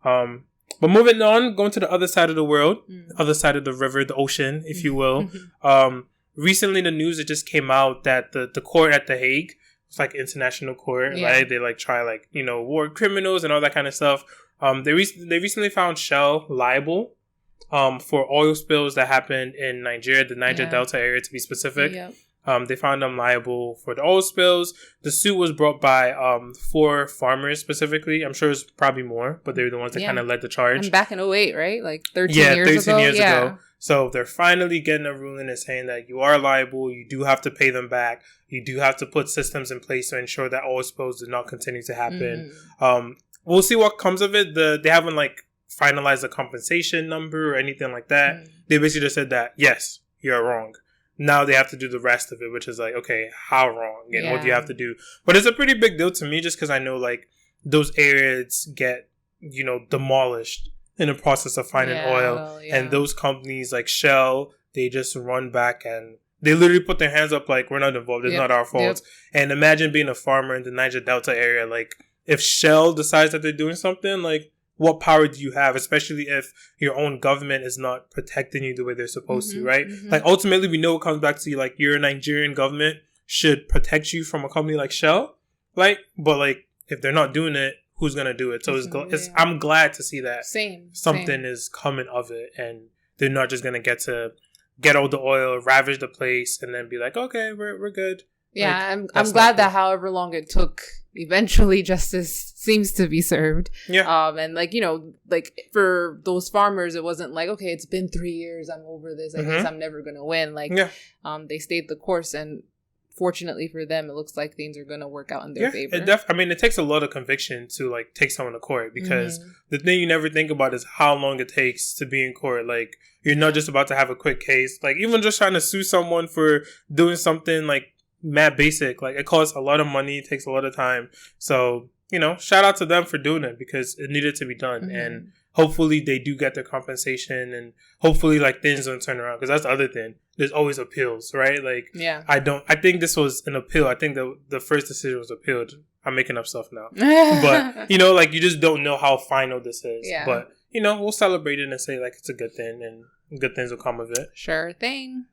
But moving on, going to the other side of the world, other side of the river, the ocean, if you will. Recently, the news, it just came out that the court at The Hague, it's like international court, right? They like try like, war criminals and all that kind of stuff. They recently found Shell liable for oil spills that happened in Nigeria, the Niger-Delta area to be specific. Yeah. They found them liable for the oil spills. The suit was brought by 4 farmers specifically. I'm sure it's probably more, but they were the ones that kind of led the charge. And back in 2008, right? Like 13 years ago? 13 years ago. So they're finally getting a ruling and saying that you are liable. You do have to pay them back. You do have to put systems in place to ensure that oil spills do not continue to happen. We'll see what comes of it. They haven't like finalized a compensation number or anything like that. They basically just said that, yes, you're wrong. Now they have to do the rest of it, which is like, okay, how wrong? And what do you have to do? But it's a pretty big deal to me just because I know like those areas get, demolished in the process of finding oil. And those companies like Shell, they just run back and they literally put their hands up like, we're not involved. It's not our fault. And imagine being a farmer in the Niger-Delta area. Like if Shell decides that they're doing something, like what power do you have, especially if your own government is not protecting you the way they're supposed to, right? Like ultimately we know it comes back to like your Nigerian government should protect you from a company like Shell. Like, but like if they're not doing it, who's going to do it? So I'm glad to see that something is coming of it and they're not just going to get all the oil, ravage the place and then be like, okay, we're good. Yeah, like, I'm glad that however long it took, eventually justice seems to be served. Yeah. And like, like for those farmers, it wasn't like, okay, it's been 3 years, I'm over this, I guess I'm never going to win. Like, they stayed the course and fortunately for them, it looks like things are going to work out in their favor. It takes a lot of conviction to like take someone to court because the thing you never think about is how long it takes to be in court. Like you're not just about to have a quick case. Like even just trying to sue someone for doing something like mad basic, like it costs a lot of money, it takes a lot of time. So, shout out to them for doing it because it needed to be done. And hopefully they do get their compensation and hopefully like things don't turn around because that's the other thing. There's always appeals, right? Like, I think this was an appeal. I think the first decision was appealed. I'm making up stuff now. But, like you just don't know how final this is. Yeah. But, we'll celebrate it and say like it's a good thing and good things will come of it. Sure thing.